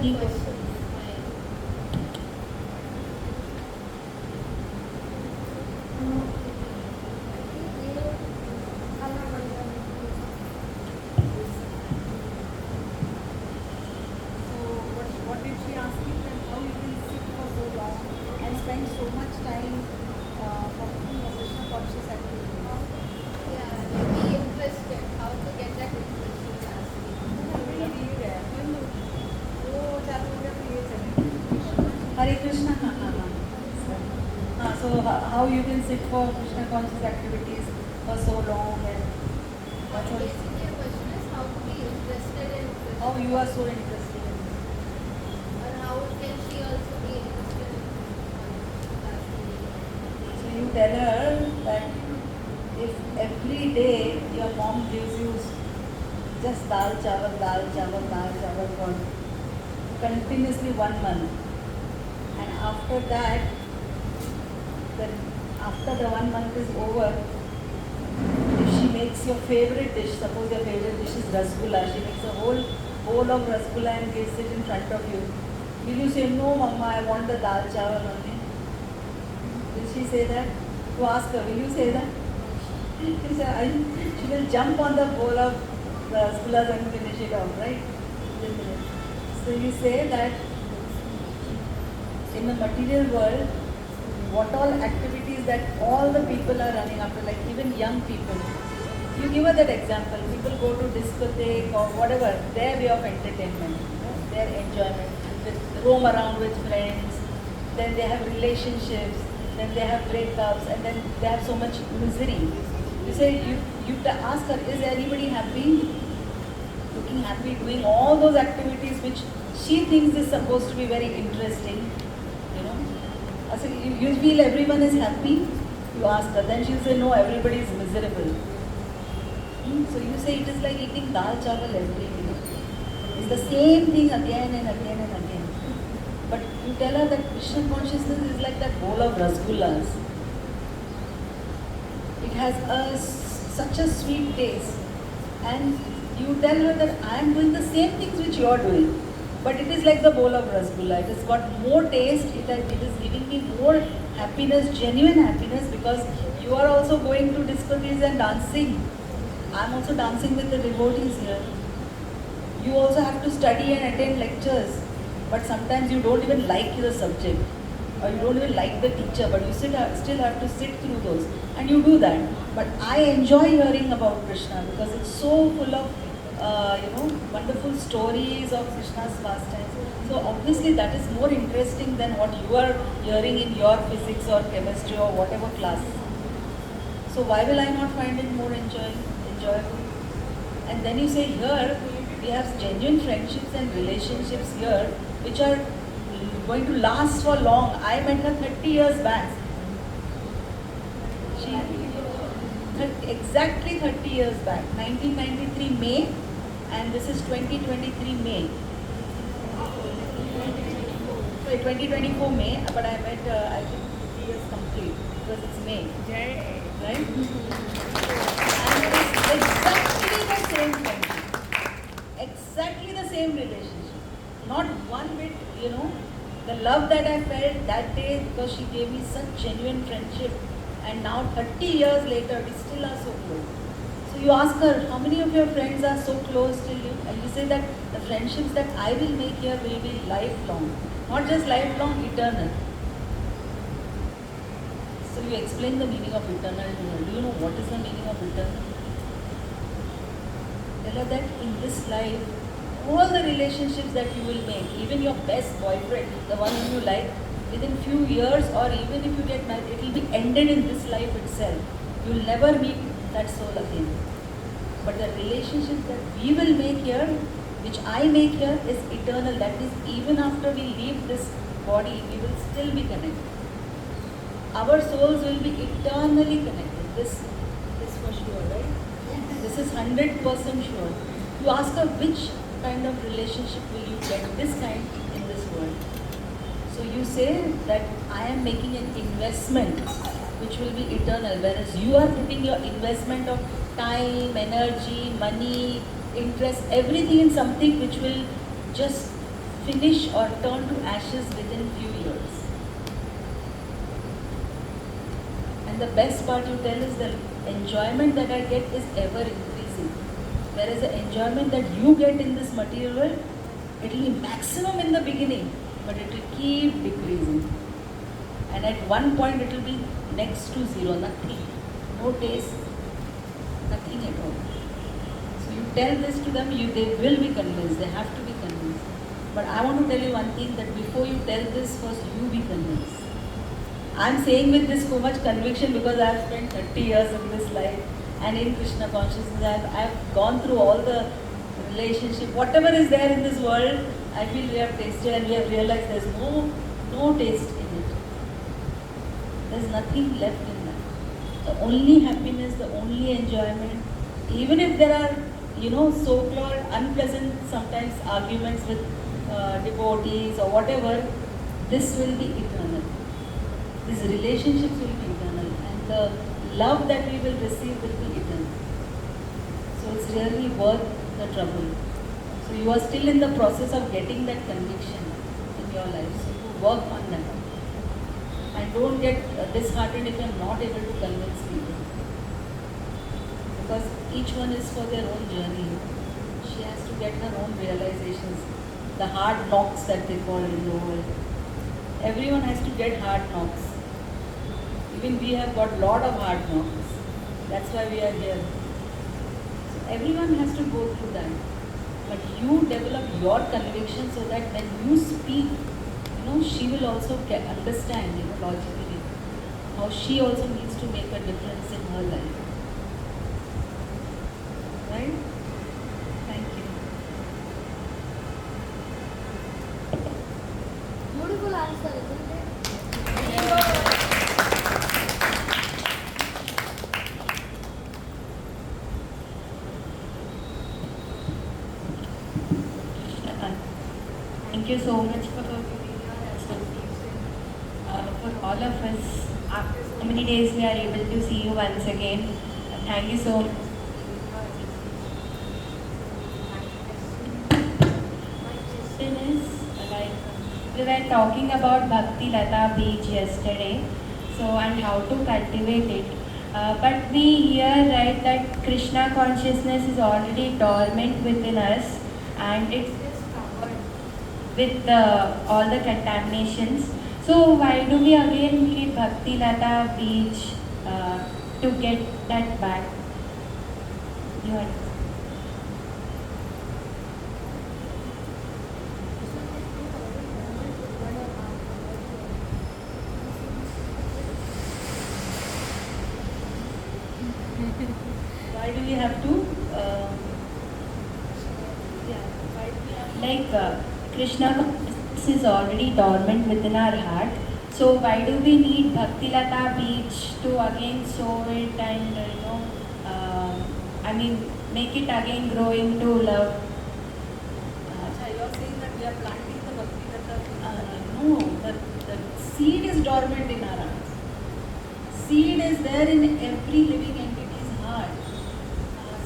any questions. What did she ask you, and how you can sit for so long and spend so much time focusing on Krishna conscious activity? Yeah, be interested. How to get that interest in asking. वो चालू हो गया तो ये चलेगा. Hare Krishna. So how you can sit for Krishna conscious activities for so long, and that's all. Basically, the question is how to be interested in Krishna. How you are so interested in this. Or how can she also be interested in asking? So you tell her that if every day your mom gives you just dal chawal for continuously 1 month, and after that, then after the 1 month is over, if she makes your favorite dish, suppose your favorite dish is rasgulla, she makes a whole bowl of rasgulla and gives it in front of you, will you say, no mama, I want the dal chawal only? Will she say that? You ask her, will you say that? She will jump on the bowl of rasgullas and finish it off, right? So you say that in the material world, what all activities that all the people are running after, like even young people, you give her that example. People go to discotheque or whatever, their way of entertainment, their enjoyment, roam around with friends, then they have relationships, then they have breakups, and then they have so much misery. You say, you ask her, is anybody happy? Looking happy, doing all those activities which she thinks is supposed to be very interesting, you know. So you feel everyone is happy? You ask her, then she'll say, no, everybody is miserable. So you say it is like eating dal chawal every day. It's the same thing again and again and again. But you tell her that Krishna consciousness is like that bowl of rasgullas. It has such a sweet taste. And you tell her that I am doing the same things which you are doing. But it is like the bowl of rasgulla. It has got more taste. It is giving me more happiness, genuine happiness, because you are also going to discotheques and dancing. I am also dancing with the devotees here. You also have to study and attend lectures. But sometimes you don't even like the subject, or you don't even like the teacher, but you still have to sit through those, and you do that. But I enjoy hearing about Krishna because it's so full of wonderful stories of Krishna's pastimes. So obviously that is more interesting than what you are hearing in your physics or chemistry or whatever class. So why will I not find it more enjoyable? And then you say, here we have genuine friendships and relationships here which are going to last for long. I met her 30 years back. Exactly 30 years back, 1993 May, and this is 2023 May. So 2024 May, but I met I think 3 years complete because it's May, right? And it is exactly the same friendship, exactly the same relationship. Not one bit, the love that I felt that day because she gave me such genuine friendship. And now 30 years later, we still are so close. So you ask her, how many of your friends are so close till you? And you say that the friendships that I will make here will be lifelong. Not just lifelong, eternal. So you explain the meaning of eternal to her. Do you know what is the meaning of eternal? Tell her that in this life, all the relationships that you will make, even your best boyfriend, the one whom you like, within few years or even if you get married, it will be ended in this life itself. You will never meet that soul again. But the relationships that we will make here, which I make here, is eternal. That is, even after we leave this body, we will still be connected. Our souls will be eternally connected. This for sure, right? This is 100% sure. You ask her which kind of relationship will you get, this kind in this world. So you say that I am making an investment which will be eternal, whereas you are putting your investment of time, energy, money, interest, everything in something which will just finish or turn to ashes within few years. And the best part you tell is the enjoyment that I get is ever increasing. Whereas the enjoyment that you get in this material world, it will be maximum in the beginning, but it will keep decreasing. And at one point it will be next to zero, nothing. No taste, nothing at all. So you tell this to them, they will be convinced, they have to be convinced. But I want to tell you one thing, that before you tell this, first you be convinced. I'm saying with this so much conviction because I've spent 30 years of this life and in Krishna consciousness. I've gone through all the relationship, whatever is there in this world, I feel we have tasted and we have realized there's no taste in it. There's nothing left in that. The only happiness, the only enjoyment, even if there are, so-called unpleasant sometimes arguments with devotees or whatever, this will be eternal. These relationships will be eternal, and the love that we will receive will be eternal. So it's really worth the trouble. So you are still in the process of getting that conviction in your life. So you work on that. And don't get disheartened if you are not able to convince people. Because each one is for their own journey. She has to get her own realizations. The hard knocks that they call in the world. Everyone has to get hard knocks. Even we have got lot of hard knocks. That's why we are here. So everyone has to go through that. But you develop your conviction so that when you speak, she will also understand, logically, how she also needs to make a difference in her life. Right? Thank you. Beautiful answer, isn't it? Thank you so much for giving your association. For all of us, after so many days, we are able to see you once again. Thank you so much. My question is, we were talking about Bhakti Lata Beach yesterday, and how to cultivate it. But we hear, right, that Krishna consciousness is already dormant within us, and it's with all the contaminations. So why do we again need Bhakti Lata Beach to get that back? You understand? Why do we have to? Why do we have to? Like Krishna consciousness is already dormant within our heart. So why do we need Bhakti Lata Beach to again sow it and make it again grow into love? Acha, you are saying that we are planting the Bhakti Lata. No, the seed is dormant in our hearts. Seed is there in every living entity's heart.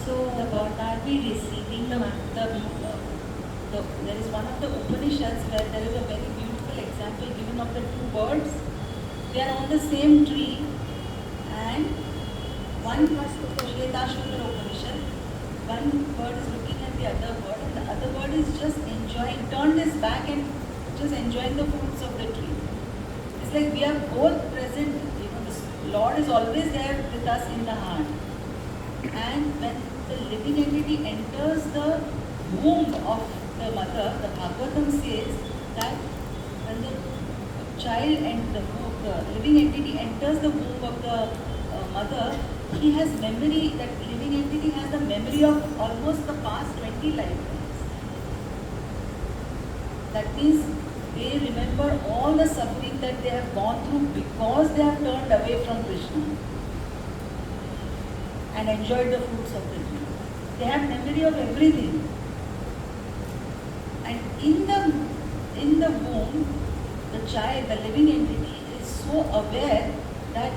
So What are we receiving? there is one of the Upanishads where there is a very beautiful example given of the two birds. They are on the same tree, and one Shvetashvatara Upanishad, one bird is looking at the other bird, and the other bird is just turned his back and just enjoying the fruits of the tree. It's like we are both present. The Lord is always there with us in the heart. And when the living entity enters the womb of the mother, the Bhagavatam says that when the child and the living entity enters the womb of the mother, he has memory, that living entity has the memory of almost the past 20 lifetimes. That means they remember all the suffering that they have gone through because they have turned away from Krishna and enjoyed the fruits of the tree. They have memory of everything. And in the womb, the child, the living entity, is so aware that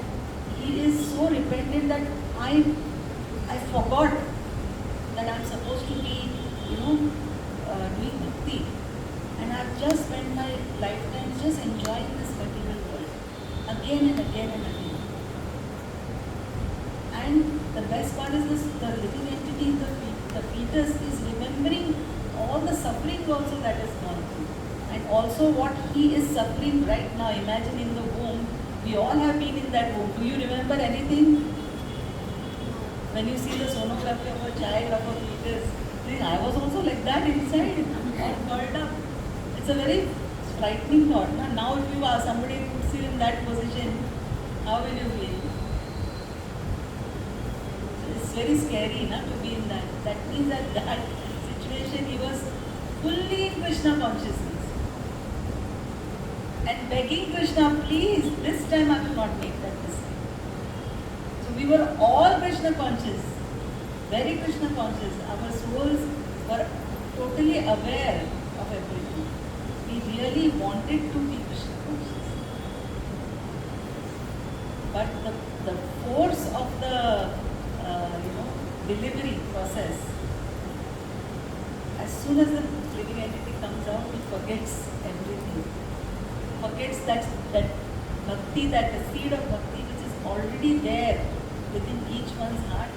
he is so repentant that I forgot that I'm supposed to be, doing bhakti. And I've just spent my lifetime just enjoying this material world again and again and again. And the best part is this: the living entity, the fetus, is remembering all the suffering also that has gone through, and also what he is suffering right now. Imagine in the womb. We all have been in that womb. Do you remember anything? When you see the sonography of a child, of a fetus, think, I was also like that inside, all curled up. It's a very frightening thought. Now if you are somebody puts you in that position, how will you feel? It's very scary to be in that. That means that situation he was fully in Krishna consciousness. And begging Krishna, please, this time I will not make that mistake. So we were all Krishna conscious, very Krishna conscious. Our souls were totally aware of everything. We really wanted to be Krishna conscious. But the force of the delivery process, as soon as the living entity comes out, he forgets everything. Forgets that bhakti, that the seed of bhakti which is already there within each one's heart.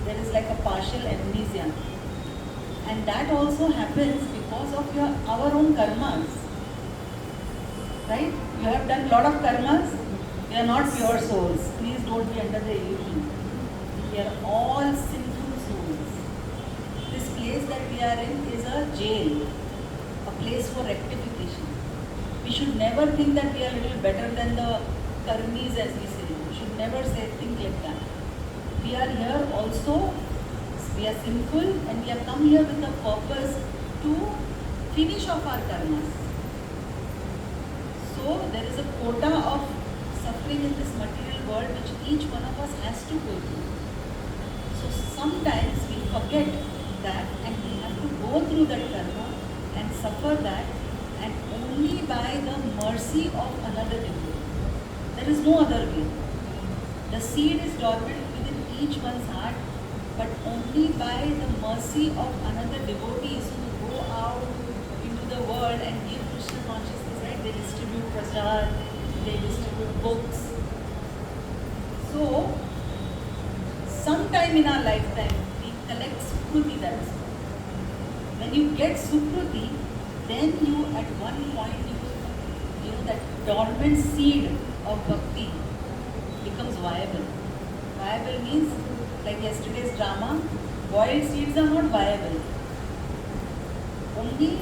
There is like a partial amnesia. And that also happens because of our own karmas. Right? You have done a lot of karmas. We are not pure souls. Please don't be under the illusion. We are all sinful souls. This place that we are in is a jail, a place for rectification. We should never think that we are a little better than the karmis, as we say. We should never think like that. We are here also, we are sinful, and we have come here with a purpose to finish off our karmas. So there is a quota of suffering in this material world which each one of us has to go through. So sometimes we forget that and we have to go through that karma and suffer that, and only by the mercy of another devotee. There is no other way. The seed is dormant within each one's heart, but only by the mercy of another devotees who go out into the world and give Krishna consciousness, right? They distribute prasad, they distribute books. So, sometime in our lifetime, we collect Sukruti, that is. When you get Sukruti, then you at one point, that dormant seed of bhakti becomes viable. Viable means, like yesterday's drama, boiled seeds are not viable. Only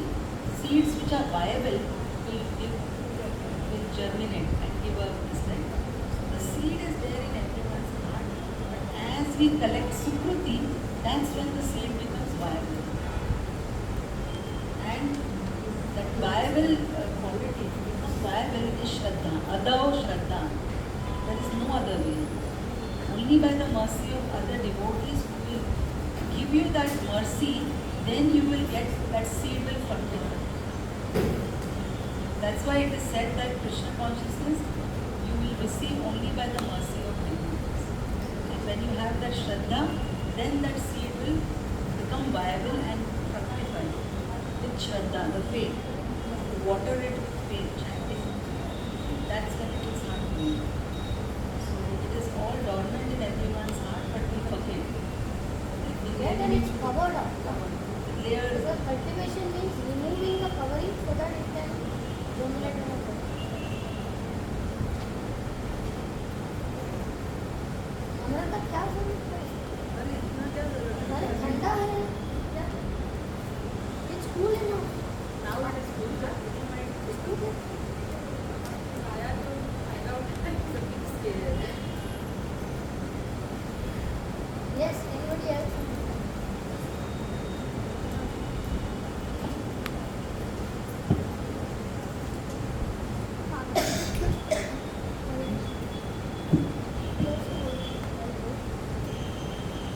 seeds which are viable will germinate and give a stem. The seed is there in everyone's heart, but as we collect Sukruti, that's when the seed becomes viable. And that viable quality becomes viable is Shraddha, Adav Shraddha. There is no other way. Only by the mercy of other devotees who will give you that mercy, then you will get that seed will fructify. That's why it is said that Krishna consciousness you will receive only by the mercy of devotees. And when you have that Shraddha, then that seed will become viable and fructify. With Shraddha, the faith, water it with faith, chanting. That's when it will start growing. So it is all dormant in everyone's heart, but we forget. Yeah, then it's covered up. Layers. Because cultivation means removing the covering so that it can germinate on a plant. हमारा का क्या जरूरत है? अरे इतना क्या जरूरत है? अरे ठंडा है क्या? It's cool enough. Now it is cool, but It's cool. आया तो फायदा उठाया तो किसके? Yes, anybody else?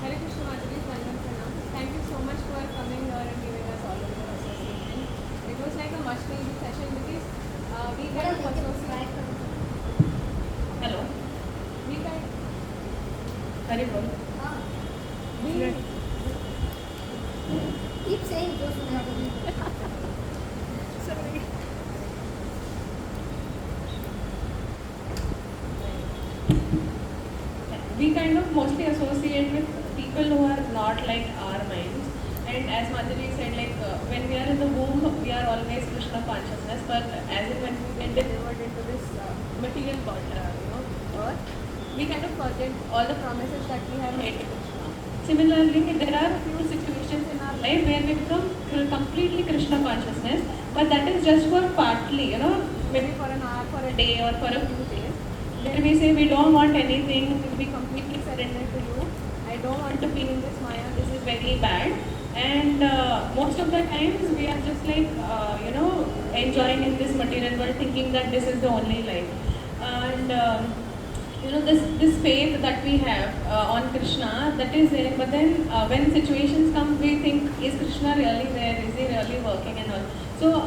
Hare Krishna Mataji, Vandam Pranam. Thank you so much for coming here and giving us all of your association. It was like a much needed session because we kind of associate. Hello. We kind Hare Bol. we Keep saying those. so we kind of mostly associate with people who are not like our minds. And as Madhuri said, like when we are in the womb, we are always Krishna consciousness. But as in when we get delivered into this material body, earth, we kind of forget all the promises that we have made to Krishna. Similarly, there are a few situations in our life where we become completely Krishna consciousness, but that is just for partly, maybe for an hour, for a day, or for a few days. There we say we don't want anything, we completely surrender to you. I don't want to be in this Maya, this is very bad. And most of the times we are just like, enjoying in this material world, thinking that this is the only life. And this faith that we have on Krishna, that is there. But then when situations come, we think, is Krishna really there? Is he really working and all? So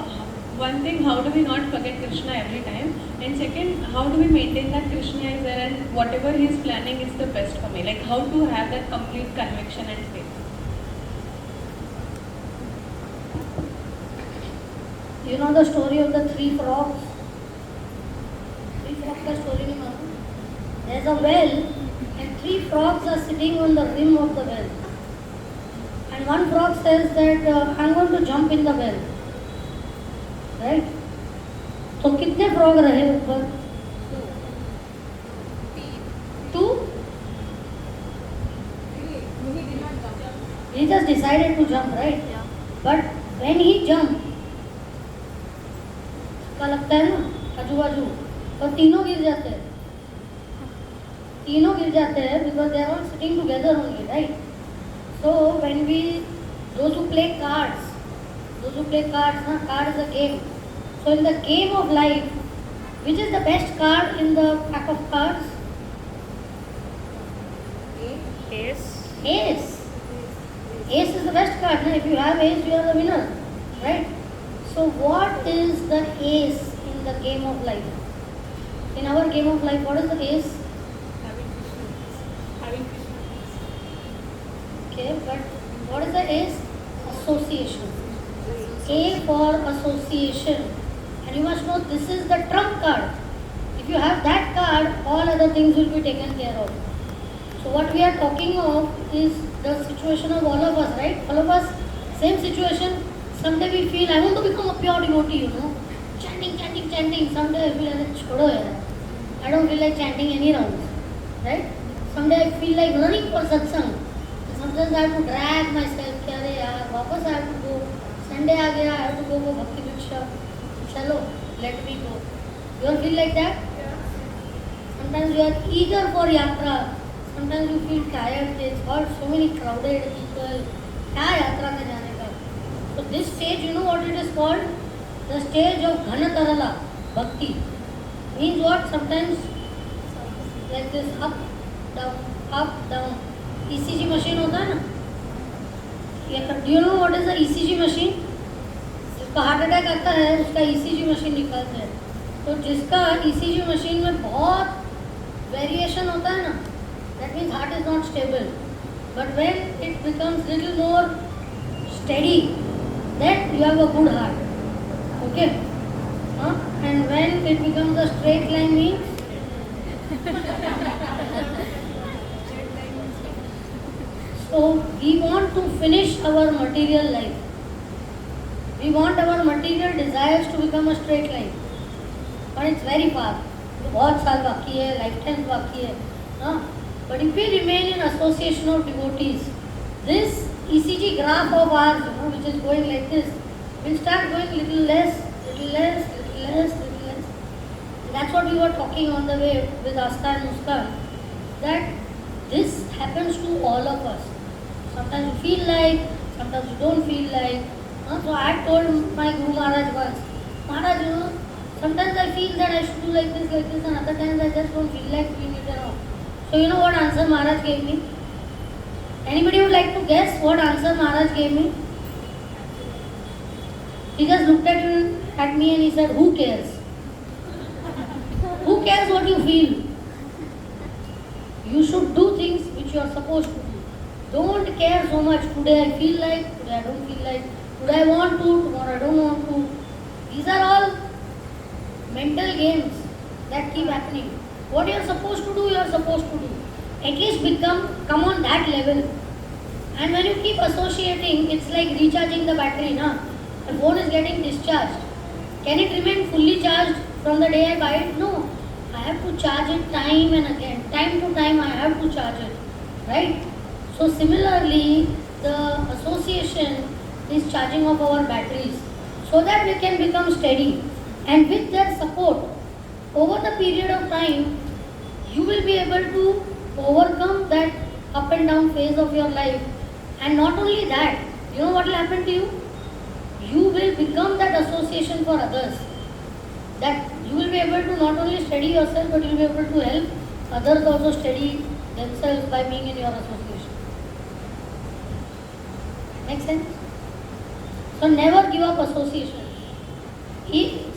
one thing, how do we not forget Krishna every time? And second, how do we maintain that Krishna is there and whatever he is planning is the best for me? Like how to have that complete conviction and faith. You know the story of the three frogs? Three frogs का story नहीं मालूम? There's a well and three frogs are sitting on the rim of the well. And one frog says that I'm going to jump in the well. Right? तो कितने frog रहे ऊपर? Two? He just decided to jump, right? Yeah. But when he jumped, का लगता है ना आजू बाजू, तो तीनों गिर जाते हैं. तीनों गिर जाते हैं because they are all sitting together only, right? So when those who play cards, na, card is a game. So in the game of life, which is the best card in the pack of cards? Ace. Ace. Ace is the best card. Na? If you have ace, you are the winner, right? So what is the ace in the game of life? In our game of life, what is the ace? Having Krishna. Okay, but what is the ace? Association. A for association. And you must know this is the trump card. If you have that card, all other things will be taken care of. So what we are talking of is the situation of all of us, right? All of us, same situation. Someday we feel, I want to become a pure devotee, Chanting. Someday I feel like, chodo yaar. I don't feel like chanting any rounds, right? Someday I feel like running for satsang. Sometimes I have to drag myself, कि अरे यार, वापस I have to go. Sunday आ गया, I have to go for Bhakti Diksha. Chalo, let me go. You all feel like that? Sometimes you are eager for yatra. Sometimes you feel tired. It's all so many crowded people. क्या यात्रा में जाने का? So this stage, you know what it is called? The stage of Ghana Tarala, Bhakti. Means what? Sometimes like this, up, down. ECG machine होता है ना? Do you know what is the ECG machine? जिसका heart attack आता है उसका ECG machine निकालते हैं. तो जिसका ECG मशीन में बहुत वेरिएशन होता है ना, that means heart is not stable. But when it becomes little more steady, then you have a good heart. Okay? And when it becomes a straight line means so we want to finish our material life. We want our material desires to become a straight line. But it's very far. बहुत साल बाकी है, lifetime बाकी है. But if we remain in association of devotees, this ECG graph of ours, which is going like this, will start going little less. That's what we were talking on the way with Asta and Muskan, that this happens to all of us. Sometimes you feel like, sometimes you don't feel like. So I told my Guru Maharaj once, Maharaj, sometimes I feel that I should do like this, and other times I just don't feel like doing it at all. So you know what answer Maharaj gave me? Anybody would like to guess what answer Maharaj gave me? He just looked at me and he said, who cares? Who cares what you feel? You should do things which you are supposed to do. Don't care so much. Today I feel like, today I don't feel like. Today I want to, tomorrow I don't want to. These are all mental games that keep happening. What you are supposed to do, you are supposed to do. At least come on that level. And when you keep associating, it's like recharging the battery, na? The phone is getting discharged. Can it remain fully charged from the day I buy it? No. I have to charge it time and again. Time to time I have to charge it. Right? So similarly, the association is charging of our batteries so that we can become steady. And with their support, over the period of time, you will be able to overcome that up and down phase of your life. And not only that, you know what will happen to you? You will become that association for others. That you will be able to not only steady yourself, but you will be able to help others also steady themselves by being in your association. Make sense? So never give up association.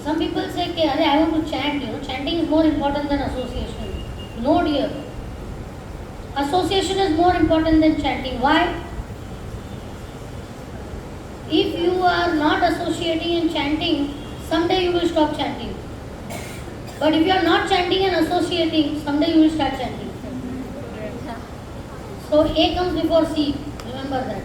Some people say, okay, I want to chant, chanting is more important than association. No dear. Association is more important than chanting. Why? If you are not associating and chanting, someday you will stop chanting. But if you are not chanting and associating, someday you will start chanting. So A comes before C. Remember that.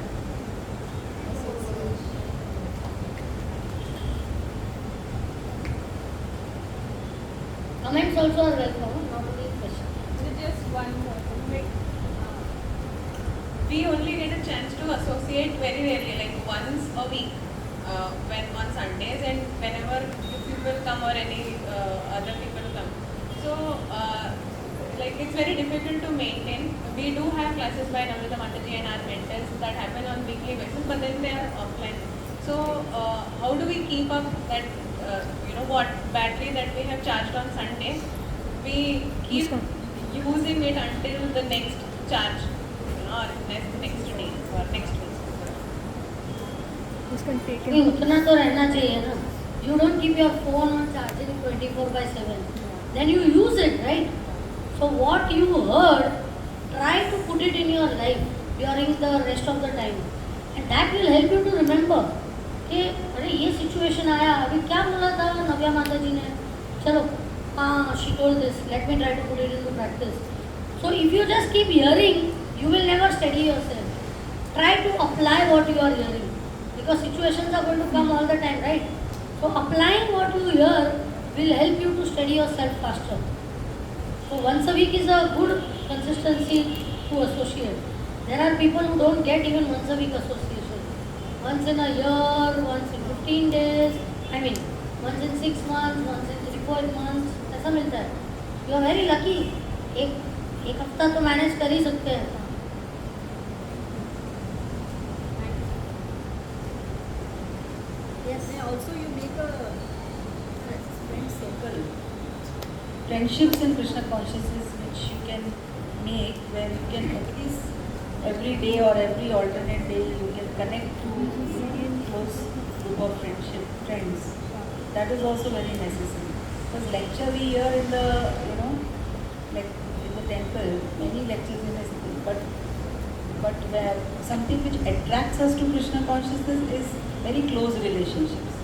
Comments also are welcome. Not only questions. Just one more. Like, we only get a chance to associate very rarely, like once a week, when on Sundays, and whenever you people come or any other people come. So, like it's very difficult to maintain. We do have classes by Namrata Mataji and our mentors that happen on weekly basis, but then they are offline. So, how do we keep up that what battery that we have charged on Sunday? We keep using it until the next charge, or next day or next week. उतना तो रहना चाहिए ना. You don't keep your phone on charging 24/7. Then you use it, right? So what you heard, try to put it in your life during the rest of the time, and that will help you to remember. कि अरे ये situation आया, अभी क्या बोला था नव्या माता जी ने, चलो हाँ she told this, let me try to put it into practice. So if you just keep hearing, you will never steady yourself. Try to apply what you are hearing, because situations are going to come all the time, right? So applying what you hear will help you to steady yourself faster. So once a week is a good consistency to associate. There are people who don't get even once a week association. Once in a year, once in 15 days, once in 6 months, once in 3-4 months, ऐसा मिलता है. You are very lucky. एक हफ्ता तो manage कर ही सकते हैं. Yes. And also you make a friend circle. Friendships in Krishna consciousness which you can make, where you can at least every day or every alternate day you can connect to a close group of friends. That is also very necessary. Because lecture we hear in the, like in the temple, many lectures in the school, but where something which attracts us to Krishna consciousness is very close relationships.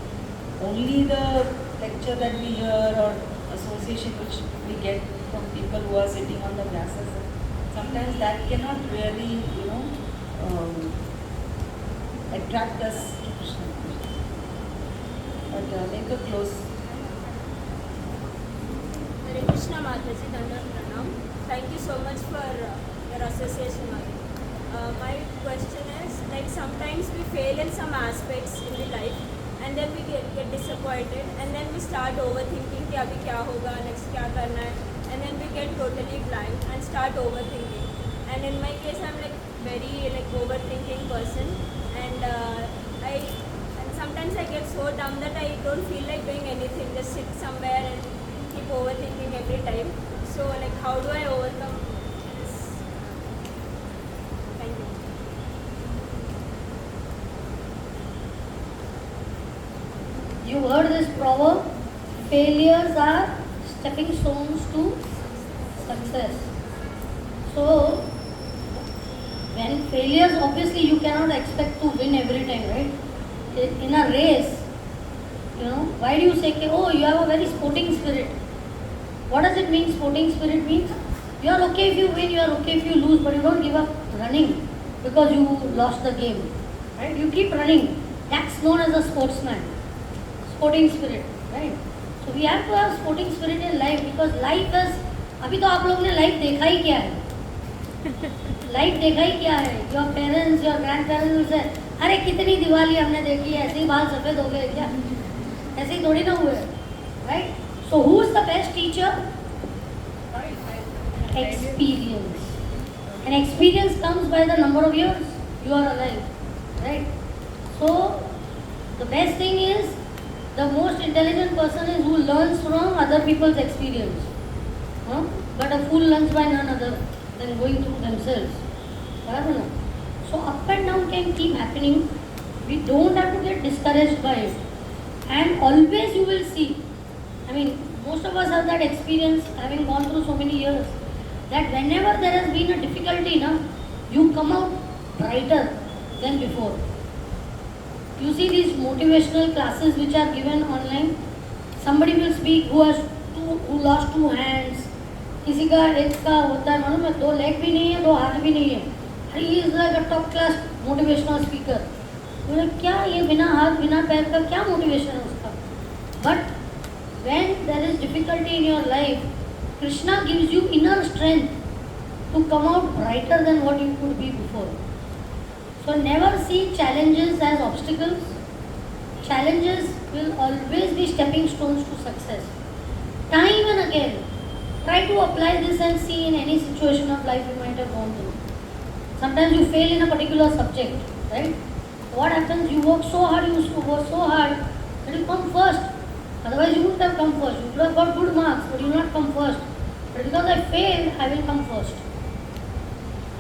Only the lecture that we hear or association which we get from people who are sitting on the grasses, sometimes that cannot really, attract us to Krishna consciousness. But make a close. Hare Krishna Mataji, Dandan Pranam. Thank you so much for your association, Mataji. My question is, like sometimes we fail in some aspects in the life, and then we get disappointed, and then we start overthinking कि अभी क्या होगा, next क्या करना है, and then we get totally blank and start overthinking. And in my case, I'm like very overthinking person, and sometimes I get so dumb that I don't feel like doing anything, just sit somewhere and keep overthinking every time. So how do I overcome this? Thank you. You heard this proverb, failures are stepping stones to success. So when failures, obviously you cannot expect to win every time, right? In a race, why do you say, oh, you have a very sporting spirit? What does it mean? Sporting spirit means you are okay if you win, you are okay if you lose, but you don't give up running because you lost the game. Right? You keep running. That's known as a sportsman. Sporting spirit. Right? So we have to have sporting spirit in life because life is. अभी तो आप लोग ने life देखा ही क्या है? Life देखा ही क्या है? Your parents, your grand parents से अरे कितनी दिवाली हमने देखी है, ऐसे ही बाल सफेद हो गए क्या? ऐसे ही थोड़ी ना हुए, right? So who is the best teacher? Experience. And experience comes by the number of years you are alive, right? So the best thing is the most intelligent person is who learns from other people's experience. Huh? But a fool learns by none other than going through themselves. बराबर ना? So up and down can keep happening. We don't have to get discouraged by it. And always you will see. I mean, most of us have that experience, having gone through so many years, that whenever there has been a difficulty, na, you come out brighter than before. You see these motivational classes which are given online. Somebody will speak who lost two hands. किसी का एक का होता है मालूम है, 2 leg भी नहीं है, 2 हाथ भी नहीं है. अरे he is like a top class motivational speaker. बोले क्या ये बिना हाथ बिना पैर का क्या मोटिवेशन है उसका? But when there is difficulty in your life, Krishna gives you inner strength to come out brighter than what you could be before. So never see challenges as obstacles. Challenges will always be stepping stones to success. Time and again, try to apply this and see in any situation of life you might have gone through. Sometimes you fail in a particular subject, right? What happens? You work so hard, you work so hard that you come first. Otherwise you wouldn't have come first. You would have got good marks, but you will not come first. But because I failed, I will come first.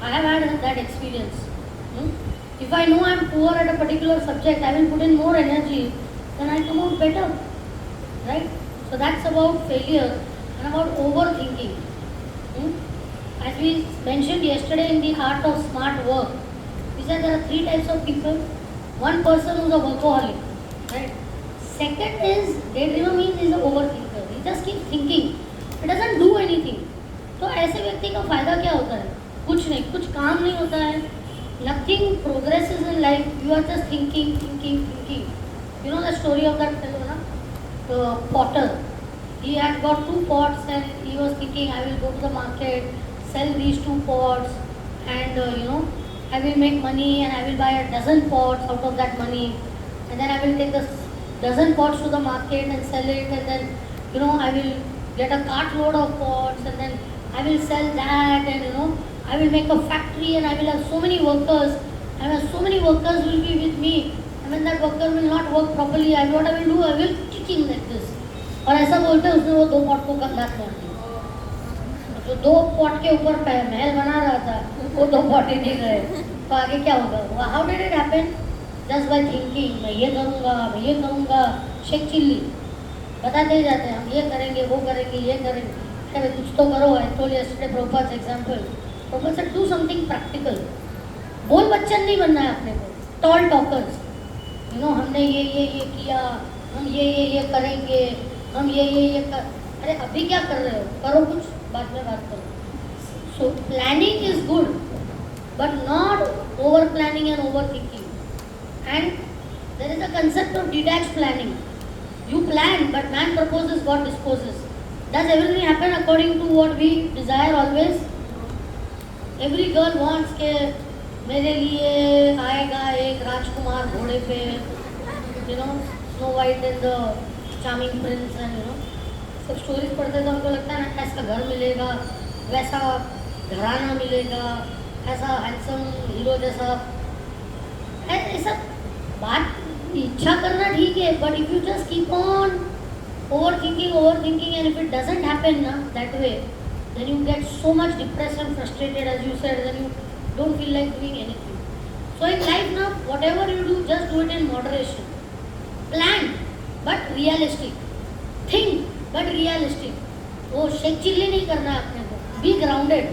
I have had that experience. If I know I am poor at a particular subject, I will put in more energy, then I come out better. Right? So that's about failure and about overthinking. As we mentioned yesterday in the art of smart work, we said there are 3 types of people. One person who is a workaholic. Right? Second is daydreamer, means he is an overthinker. He just keeps thinking. He doesn't do anything. तो ऐसे व्यक्ति का फायदा क्या होता है? कुछ नहीं, कुछ काम नहीं होता है. Nothing progresses in life. You are just thinking. You know the story of that fellow, na? The potter. He had got 2 pots and he was thinking, I will go to the market, sell these 2 pots, and I will make money and I will buy a dozen pots out of that money, and then I will take the dozen pots to the market and sell it, and then I will get a cartload of pots, and then I will sell that, and I will make a factory and I will have so many workers, and so many workers will be with me, and when that worker will not work properly, what I will do, I will kick him like this. और ऐसा बोलते हैं उसने वो 2 pot को लात मार दी. जो 2 पॉट के ऊपर महल बना रहा था वो 2 पॉट ही नहीं गए, तो आगे क्या होगा? How did it happen? Just by thinking. मैं ये करूँगा. शेख चिल्ली बताते ही जाते हैं, हम ये करेंगे, वो करेंगे, ये करेंगे. अरे कुछ तो करो. I told yesterday Prabhupad example. Prabhupad said do something practical. बोल बच्चन नहीं बनना है अपने को. Tall talkers. हमने ये किया, हम ये करेंगे, हम ये कर. अरे अभी क्या कर रहे हो? करो कुछ, बाद में बात करो. So planning is good, but not over planning and over thinking. And there is a concept of detached planning. You plan, but man proposes, God disposes. Does everything happen according to what we desire always? Every girl wants के मेरे लिए आएगा एक राजकुमार घोड़े पे, Snow White and the Charming Prince, and सब stories पढ़ते तो हमको लगता है ना ऐसा घर मिलेगा, वैसा घराना मिलेगा, ऐसा हैंडसम हीरो जैसा. ऐसा बात इच्छा करना ठीक है, but if you just keep on overthinking, and if it doesn't happen that way, then you get so much depressed and frustrated, as you said, then you don't feel like doing anything. So in life now, whatever you do, just do it in moderation. Plan, but realistic. Think, but realistic. वो Sheikh chilli नहीं करना है अपने को. Be grounded.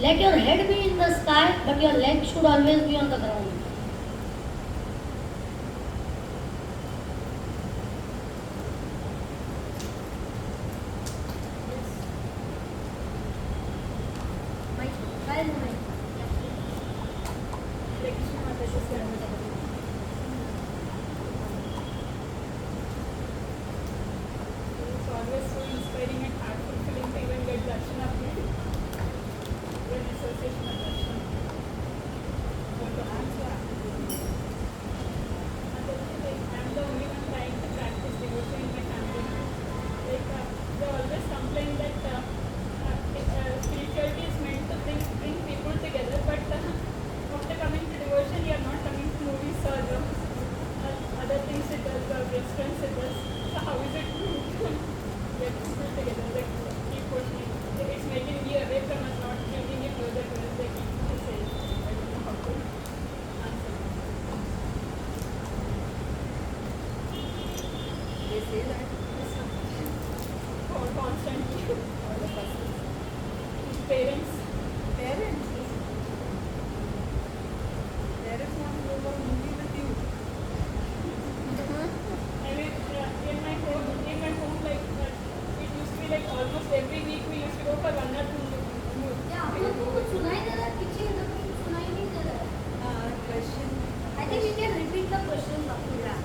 Let your head be in the sky, but your legs should always be on the ground. Child moment. Krishna Mataji Swarup. It's always so inspiring and heart fulfilling to even get darshan of you. Your association of darshan. I'm the only one trying to practice devotion in my family. Like they always complain that spirituality is meant to bring people together, but after coming to devotion, you are not coming to movies or other things with us or restaurants with us. So how is it to get people together? Like keep pushing. It's making you away from us, not bringing you closer to us. Like you say, I don't know how to answer. They say that Constantly. all of us. Parents. Parents. Parents want to go for a movie with you. I mean, in my home, like it used to be like almost every week we used to go for 1 or 2 movies. Yeah, आप लोग को कुछ सुनाई दे रहा है पीछे ना कुछ सुनाई नहीं दे रहा है. Question. I think you can repeat the question after that.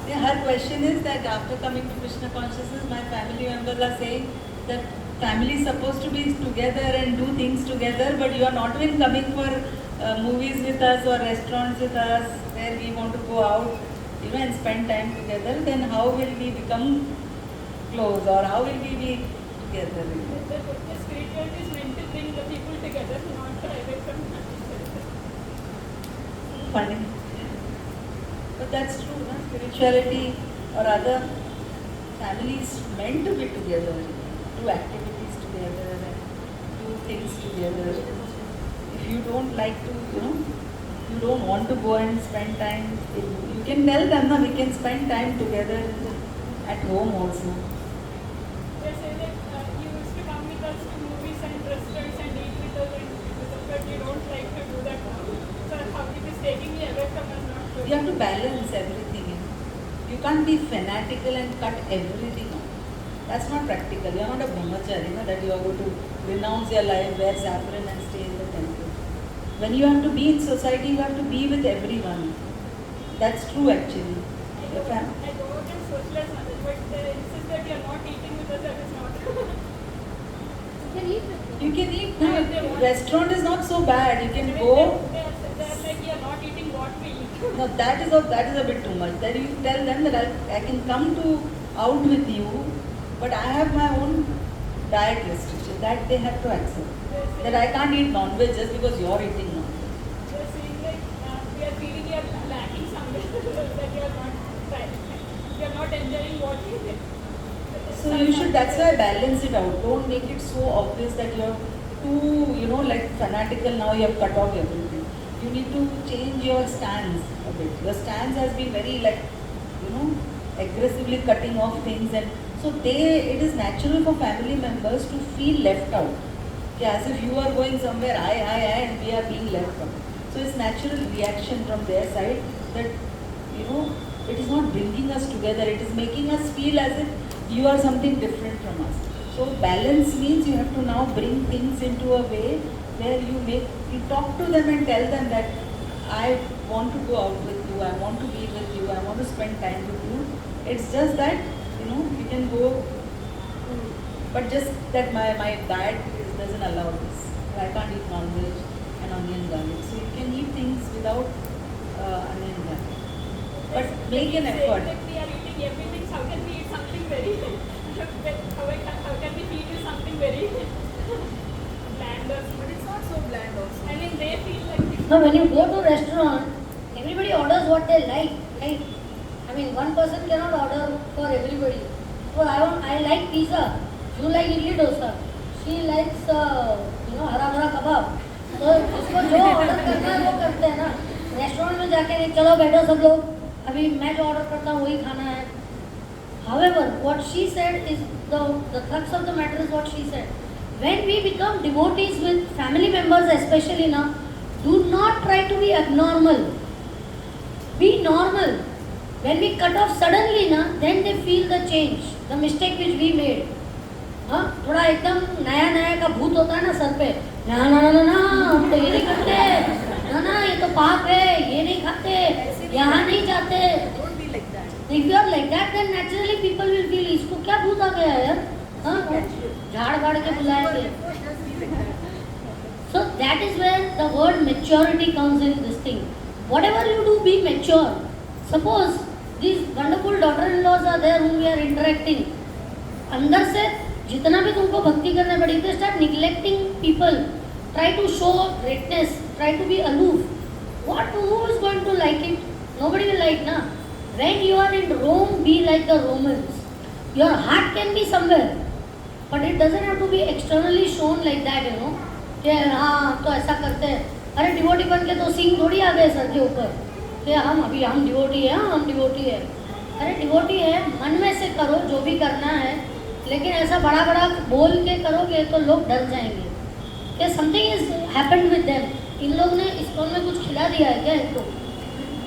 Yeah, her question is that after coming to Krishna consciousness, my family members are saying that family is supposed to be together and do things together, but you are not even coming for movies with us or restaurants with us where we want to go out, and spend time together. Then how will we become close, or how will we be together? The spirituality is meant to bring the people together, not to away from Funny. But that's true, no? Spirituality or other families meant to be together, do activities together and do things together. If you don't like to, you don't want to go and spend time, you can tell them, no, we can spend time together at home also. They say that you used to come with us to movies and restaurants and eat with us, but you don't like to do that now. So how it is taking you away from us, not to. You have to balance everything. You can't be fanatical and cut everything out. That's not practical. You are not a brahmachari, that you are going to renounce your life, wear saffron and stay in the temple. When you have to be in society, you have to be with everyone. That's true actually. I go out and socialize with others, but they insist that you are not eating with us, that is not. You can eat with them. You can eat. No, restaurant is not so bad. You can go. They are like you are not eating what we eat. No, that is a bit too much. Then you tell them that I can come to out with you, but I have my own diet restriction that they have to accept. That I can't eat non-veg just because you are eating non-veg. They are saying like we are feeling you are lacking somewhere that you are not trying. You are not enjoying what we eat. So you should, that's why balance it out. Don't make it so obvious that you're too, like fanatical now, you have cut off everything. You need to change your stance a bit. Your stance has been very aggressively cutting off things, and so it is natural for family members to feel left out. Okay, as if you are going somewhere, I, and we are being left out. So it's natural reaction from their side that, it is not bringing us together. It is making us feel as if you are something different from us. So balance means you have to now bring things into a way where you talk to them and tell them that I want to go out with you, I want to be with you, I want to spend time with you. It's just that, you can go, but just that my diet doesn't allow this. I can't eat non-veg and onion garlic. So you can eat things without onion garlic. But make an effort. That we are eating everything, how can we eat something very how can we feed you something very bland or something? But it's not so bland also. I mean, they feel like Now, when you go to a restaurant, everybody orders what they like, right? I mean, one person cannot order for everybody. So I like pizza. You like idli dosa. She likes हरा भरा कबाब. तो उसको जो order करना है वो करते हैं ना. रेस्टोरेंट में जाके नहीं चलो बैठो सब लोग. अभी मैं जो ऑर्डर करता हूँ वही खाना है. However, what she said is the crux of the matter is what she said. When we become devotees with family members, especially now, do not try to be abnormal. Be normal. When we cut off suddenly, then they feel the change, the mistake which we made. हाँ, थोड़ा एकदम नया नया का भूत होता है ना सर पे, ना ना ना ना ना हम तो ये नहीं करते, ना ना ये तो पाप है, ये नहीं खाते, यहाँ नहीं जाते. Don't be like that. If you are like that, then naturally people will feel इसको क्या भूत आ गया है यार, हाँ, झाड़ बाड़ के बुलाएंगे. So that is where the word maturity comes in this thing. Whatever you do, be mature. Suppose these wonderful daughter-in-laws are there whom we are interacting. अंदर से जितना भी तुमको भक्ति करना पड़ी, they start neglecting people. Try to show greatness. Try to be aloof. Who is going to like it? Nobody will like, na. When you are in Rome, be like the Romans. Your heart can be somewhere, but it doesn't have to be externally shown like that, you know. कि हाँ तो ऐसा करते हैं. अरे devotee बन के तो सिंह थोड़ी आ गए सर के ऊपर कि हम डिवोटी है, हम डिवोटी है. अरे डिवोटी है, मन में से करो जो भी करना है, लेकिन ऐसा बड़ा बड़ा बोल के करोगे तो लोग डर जाएंगे कि something is happened with them. इन लोग ने इस्कॉन में कुछ खिला दिया है क्या इनको?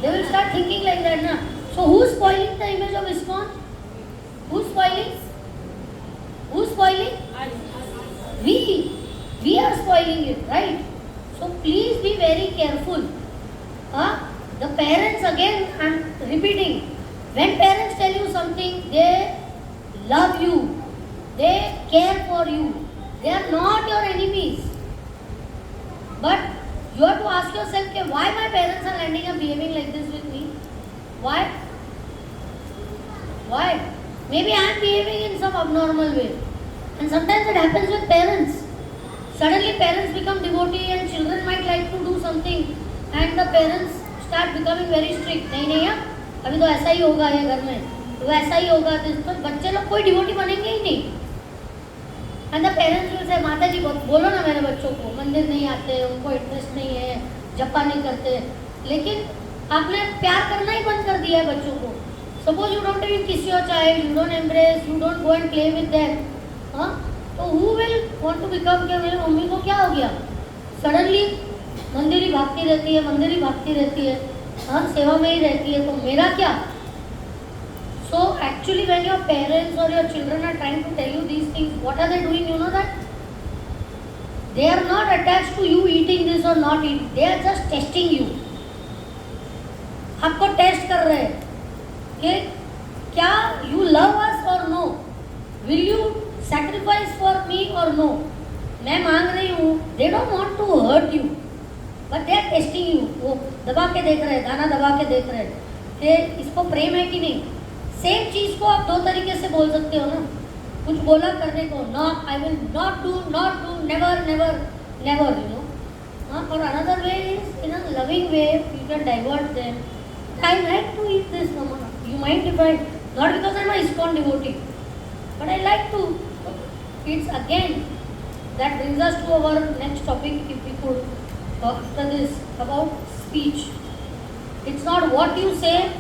They will start thinking like that ना. So who is spoiling the image of ISKCON? Who spoiling? We are spoiling it, right? So please be very careful. The parents, again I'm repeating, when parents tell you something, they love you, they care for you, they are not your enemies. But you have to ask yourself, okay, why my parents are ending up behaving like this with me? Why? Maybe I am behaving in some abnormal way. And sometimes it happens with parents. Suddenly parents become devotee and children might like to do something and the parents start becoming very strict. नहीं यार, अभी तो ऐसा ही होगा ये घर में, तो ऐसा ही होगा. तो बच्चे लोग कोई डिवोटी बनेंगे ही नहीं. And the parents will say, माता जी बोलो ना मेरे बच्चों को, मंदिर नहीं आते, उनको इंटरेस्ट नहीं है, जपा नहीं करते. लेकिन आपने प्यार करना ही बंद कर दिया है बच्चों को. Suppose you don't even kiss your child, you don't embrace, you don't go and play with them. हाँ, तो who will want to become क्या मेरे मम्मी को क्या हो गया? सडनली मंदिर ही भागती रहती है, हाँ सेवा में ही रहती है, तो मेरा क्या? So actually when your parents or your children are trying to tell you these things, what are they doing? You know that? They are not attached to you eating this or not eating. They are just testing you. आपको test कर रहे हैं कि क्या you love us or no? Will you sacrifice for me or no? मैं मांग रही हूँ. They don't want to hurt you, but they are testing you. वो दबा के देख रहे हैं, दाना दबा के देख रहे हैं कि इसको प्रेम है कि नहीं. सेम चीज़ को आप दो तरीके से बोल सकते हो ना. कुछ बोला करने को, no, I will not do, never, you know. और another way is in a loving way, you can divert them. I like to eat this, mama. You mind if I, not because I'm a ISKCON devotee, but I like to. It's again, that brings us to our next topic, if we could, after this, about speech. It's not what you say,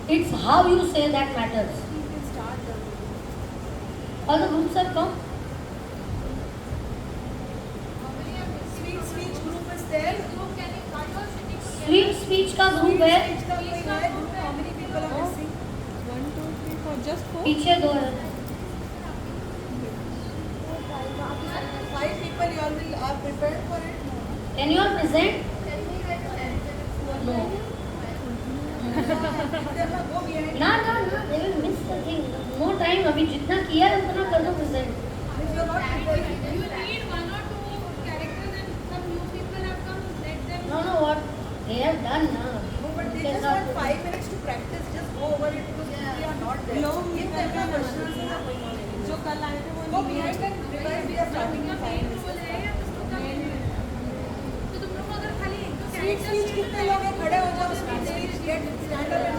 it's how you say that matters. You can start the All the groups have come. Sweet speech group is there. Sweet speech का group है. Speech का कोई है group? How many people are missing? 1, 2, 3, 4, just 4. पीछे दो है. 5 people you all will are prepared for it? Can you all present? No. Go behind. ना, they will miss the thing. No time. अभी जितना किया है उतना कर दो present. If you are not prepared, No, what they have done now. no, but they just want 5 minutes to practice. Just go over it because we are not there. Give them the questions. जो कल आए थे वो Go behind and revise. We are starting in 5 minutes. Sweet speech कितने लोग हैं? खड़े हो जाओ. Sweet speech get stand up and